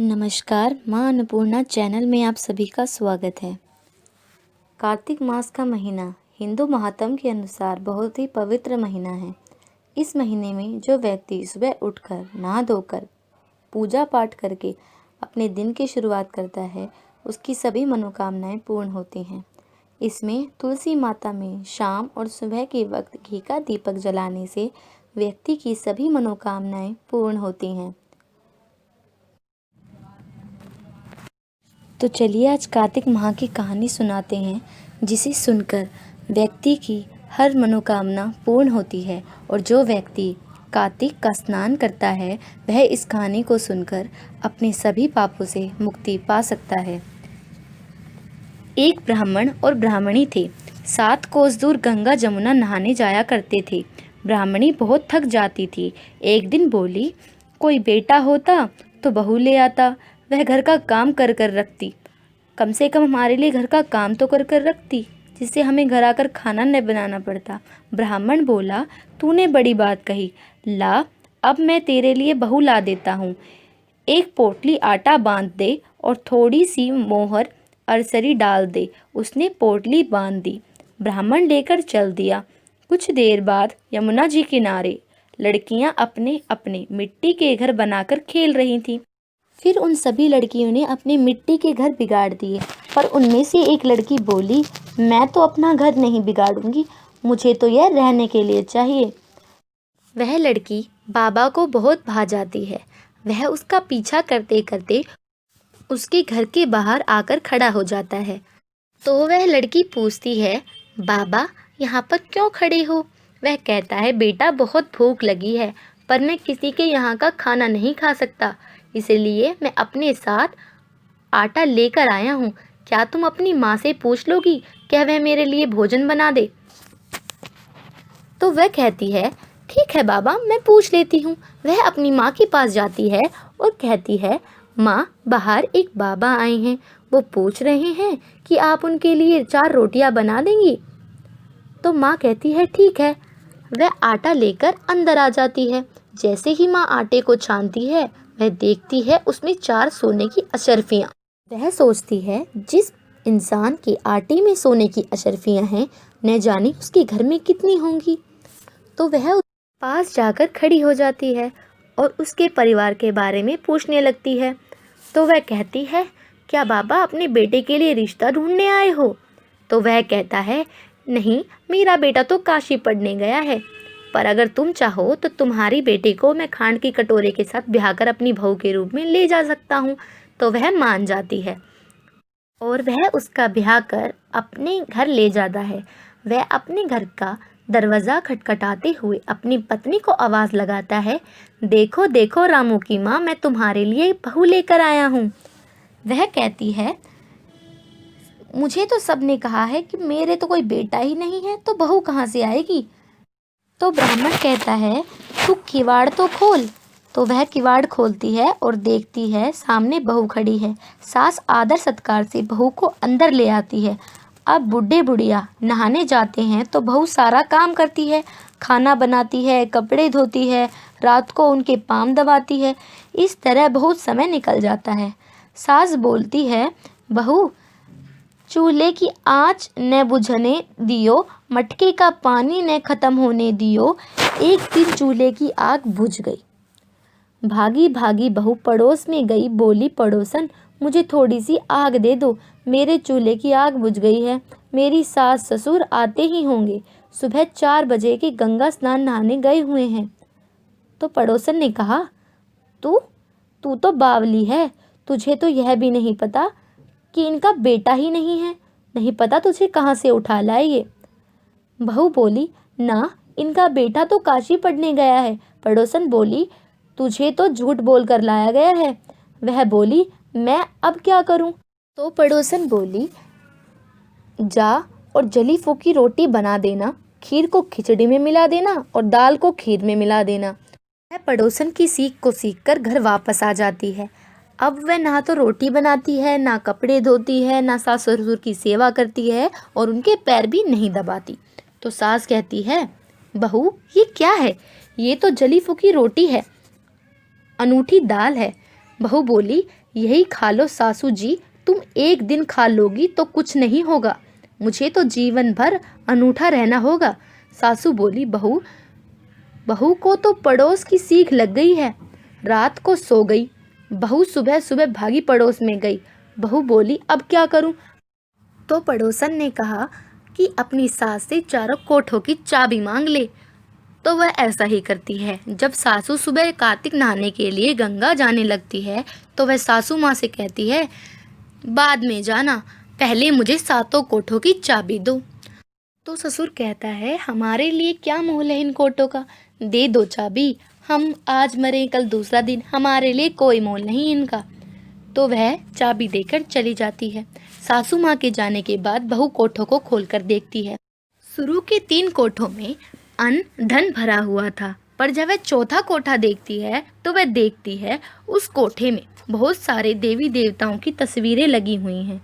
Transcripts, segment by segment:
नमस्कार, माँ अन्नपूर्णा चैनल में आप सभी का स्वागत है। कार्तिक मास का महीना हिंदू महात्म के अनुसार बहुत ही पवित्र महीना है। इस महीने में जो व्यक्ति सुबह उठकर नहा धोकर पूजा पाठ करके अपने दिन की शुरुआत करता है, उसकी सभी मनोकामनाएं पूर्ण होती हैं। इसमें तुलसी माता में शाम और सुबह के वक्त घी का दीपक जलाने से व्यक्ति की सभी मनोकामनाएं पूर्ण होती हैं। तो चलिए आज कार्तिक माह की कहानी सुनाते हैं, जिसे सुनकर व्यक्ति की हर मनोकामना पूर्ण होती है। और जो व्यक्ति कार्तिक का स्नान करता है, वह इस कहानी को सुनकर अपने सभी पापों से मुक्ति पा सकता है। एक ब्राह्मण और ब्राह्मणी थे। 7 कोस दूर गंगा जमुना नहाने जाया करते थे। ब्राह्मणी बहुत थक जाती थी। एक दिन बोली, कोई बेटा होता तो बहू ले आता, वह घर का काम कर कर रखती। कम से कम हमारे लिए घर का काम तो कर कर रखती, जिससे हमें घर आकर खाना न बनाना पड़ता। ब्राह्मण बोला, तूने बड़ी बात कही, ला अब मैं तेरे लिए बहू ला देता हूँ। एक पोटली आटा बांध दे और थोड़ी सी मोहर अरसरी डाल दे। उसने पोटली बांध दी। ब्राह्मण लेकर चल दिया। कुछ देर बाद यमुना जी किनारे लड़कियां अपने अपने मिट्टी के घर बनाकर खेल रही थीं। फिर उन सभी लड़कियों ने अपने मिट्टी के घर बिगाड़ दिए, पर उनमें से एक लड़की बोली, मैं तो अपना घर नहीं बिगाड़ूंगी, मुझे तो यह रहने के लिए चाहिए। वह लड़की बाबा को बहुत भा जाती है। वह उसका पीछा करते करते उसके घर के बाहर आकर खड़ा हो जाता है। तो वह लड़की पूछती है, बाबा यहाँ पर क्यों खड़े हो? वह कहता है, बेटा बहुत भूख लगी है, पर मैं किसी के यहाँ का खाना नहीं खा सकता, इसलिए मैं अपने साथ आटा लेकर आया हूँ। क्या तुम अपनी माँ से पूछ लोगी, क्या वह मेरे लिए भोजन बना दे? तो वह कहती है, ठीक है बाबा, मैं पूछ लेती हूँ। वह अपनी माँ के पास जाती है और कहती है, माँ बाहर एक बाबा आए हैं, वो पूछ रहे हैं कि आप उनके लिए 4 रोटियाँ बना देंगी। तो माँ कहती है, ठीक है। वह आटा लेकर अंदर आ जाती है। जैसे ही माँ आटे को छानती है, वह देखती है उसमें 4 सोने की अशर्फियाँ। वह सोचती है, जिस इंसान के आटे में सोने की अशर्फियाँ हैं, न जाने उसके घर में कितनी होंगी। तो वह उसके पास जाकर खड़ी हो जाती है और उसके परिवार के बारे में पूछने लगती है। तो वह कहती है, क्या बाबा अपने बेटे के लिए रिश्ता ढूंढने आए हो? तो वह कहता है, नहीं, मेरा बेटा तो काशी पढ़ने गया है, पर अगर तुम चाहो तो तुम्हारी बेटे को मैं खांड की कटोरे के साथ ब्याह कर अपनी बहू के रूप में ले जा सकता हूँ। तो वह मान जाती है और वह उसका ब्याह कर अपने घर ले जाता है। वह अपने घर का दरवाज़ा खटखटाते हुए अपनी पत्नी को आवाज़ लगाता है, देखो देखो रामू की माँ, मैं तुम्हारे लिए बहू लेकर आया हूँ। वह कहती है, मुझे तो सबने कहा है कि मेरे तो कोई बेटा ही नहीं है, तो बहू कहाँ से आएगी? तो ब्राह्मण कहता है, तू किवाड़ तो खोल। तो वह किवाड़ खोलती है और देखती है सामने बहू खड़ी है। सास आदर सत्कार से बहू को अंदर ले आती है। अब बूढ़े बुढ़िया नहाने जाते हैं तो बहू सारा काम करती है, खाना बनाती है, कपड़े धोती है, रात को उनके पाँव दबाती है। इस तरह बहुत समय निकल जाता है। सास बोलती है, बहू चूल्हे की आँच न बुझने दियो, मटके का पानी न खत्म होने दियो। एक दिन चूल्हे की आग बुझ गई। भागी भागी बहू पड़ोस में गई, बोली, पड़ोसन मुझे थोड़ी सी आग दे दो, मेरे चूल्हे की आग बुझ गई है, मेरी सास ससुर आते ही होंगे, सुबह 4 बजे के गंगा स्नान नहाने गए हुए हैं। तो पड़ोसन ने कहा, तू तू तो बावली है, तुझे तो यह भी नहीं पता कि इनका बेटा ही नहीं है, नहीं पता तुझे कहाँ से उठा लाए ये। बहू बोली, ना, इनका बेटा तो काशी पढ़ने गया है। पड़ोसन बोली, तुझे तो झूठ बोल कर लाया गया है। वह बोली, मैं अब क्या करूं? तो पड़ोसन बोली, जा और जली फूकी रोटी बना देना, खीर को खिचड़ी में मिला देना और दाल को खीर में मिला देना। वह पड़ोसन की सीख को सीखकर घर वापस आ जाती है। अब वह ना तो रोटी बनाती है, ना कपड़े धोती है, ना सास ससुर की सेवा करती है और उनके पैर भी नहीं दबाती। तो सास कहती है, बहू ये क्या है? ये तो जली फूकी रोटी है, अनूठी दाल है, बहू बोली, यही खा लो सासू जी, तुम एक दिन खा लोगी तो कुछ नहीं होगा, मुझे तो जीवन भर अनूठा रहना होगा। सासू बोली, बहू बहू को तो पड़ोस की सीख लग गई है, रात को सो गई। बहू सुबह सुबह भागी पड़ोस में गई। बहू बोली, अब क्या करूं? तो पड़ोसन ने कहा कि अपनी सास से चारों कोठों की चाबी मांग ले। तो वह ऐसा ही करती है। जब सासू सुबह कार्तिक नहाने के लिए गंगा जाने लगती है तो वह सासू माँ से कहती है, बाद में जाना, पहले मुझे सातों कोठों की चाबी दो। तो ससुर कहता है, हमारे लिए क्या मोल है इन कोठों का, दे दो चाबी, हम आज मरे कल दूसरा दिन, हमारे लिए कोई मोल नहीं इनका। तो वह चाबी देकर चली जाती है। सासू माँ के जाने के बाद बहू कोठों को खोलकर देखती है। शुरू के 3 कोठों में अन्न धन भरा हुआ था, पर जब वह चौथा कोठा देखती है तो वह देखती है उस कोठे में बहुत सारे देवी देवताओं की तस्वीरें लगी हुई हैं।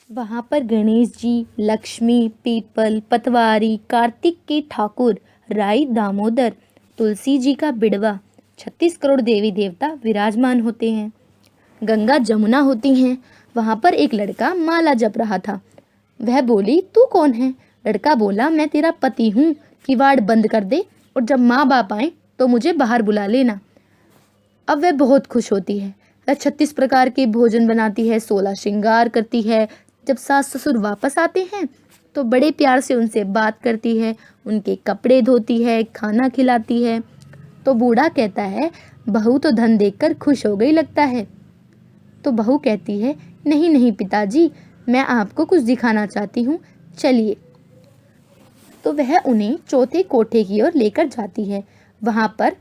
वहाँ पर गणेश जी, लक्ष्मी, पीपल, पतवारी, कार्तिक के ठाकुर, राई दामोदर, तुलसी जी का बिड़वा, 36 करोड़ देवी देवता विराजमान होते हैं। गंगा जमुना होती हैं। वहाँ पर एक लड़का माला जप रहा था। वह बोली, तू कौन है? लड़का बोला, मैं तेरा पति हूँ, किवाड़ बंद कर दे और जब माँ बाप आए तो मुझे बाहर बुला लेना। अब वह बहुत खुश होती है। वह 36 प्रकार के भोजन बनाती है, 16 श्रृंगार करती है। जब सास ससुर वापस आते हैं तो बड़े प्यार से उनसे बात करती है, उनके कपड़े धोती है, खाना खिलाती है। तो बूढ़ा कहता है, बहू तो धन देखकर खुश हो गई लगता है। तो बहू कहती है, नहीं नहीं पिताजी, मैं आपको कुछ दिखाना चाहती हूँ, चलिए। तो वह उन्हें चौथे कोठे की ओर लेकर जाती है। वहाँ पर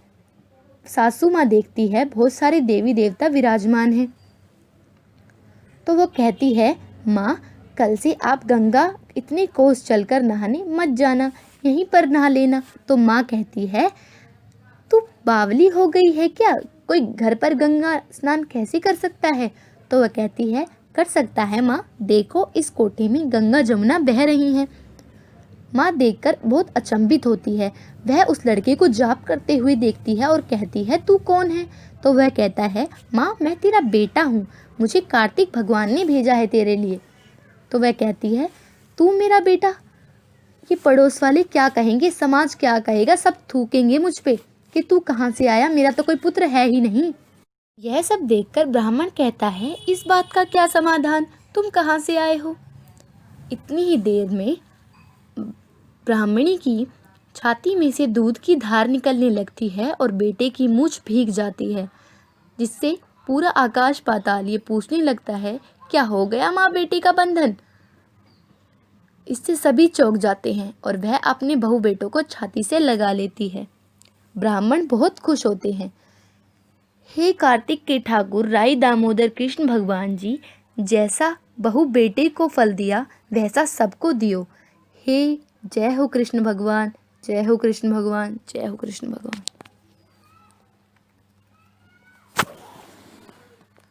सासू माँ देखती है बहुत सारे देवी देवता विराजमान हैं। तो वो कहती है, माँ, कल से आप गंगा इतने कोस चलकर नहाने मत जाना, यहीं पर नहा लेना। तो माँ कहती है, तू बावली हो गई है क्या? कोई घर पर गंगा स्नान कैसे कर सकता है? तो वह कहती है, कर सकता है माँ, देखो इस कोठे में गंगा जमुना बह रही हैं। माँ देखकर बहुत अचंभित होती है। वह उस लड़के को जाप करते हुए देखती है और कहती है, तू कौन है? तो वह कहता है, माँ, मैं तेरा बेटा हूँ, मुझे कार्तिक भगवान ने भेजा है तेरे लिए। तो वह कहती है, तू मेरा बेटा? ये पड़ोस वाले क्या कहेंगे, समाज क्या कहेगा, सब थूकेंगे मुझ पे कि तू कहाँ से आया, मेरा तो कोई पुत्र है ही नहीं। यह सब देखकर ब्राह्मण कहता है, इस बात का क्या समाधान, तुम कहाँ से आए हो? इतनी ही देर में ब्राह्मणी की छाती में से दूध की धार निकलने लगती है और बेटे की मूंछ भीग जाती है, जिससे पूरा आकाश पाताल ये पूछने लगता है, क्या हो गया माँ बेटे का बंधन? इससे सभी चौंक जाते हैं और वह अपने बहू बेटों को छाती से लगा लेती है। ब्राह्मण बहुत खुश होते हैं। हे कार्तिक के ठाकुर, राई दामोदर कृष्ण भगवान जी, जैसा बहू बेटे को फल दिया वैसा सबको दियो। हे जय हो कृष्ण भगवान, जय हो कृष्ण भगवान, जय हो कृष्ण भगवान।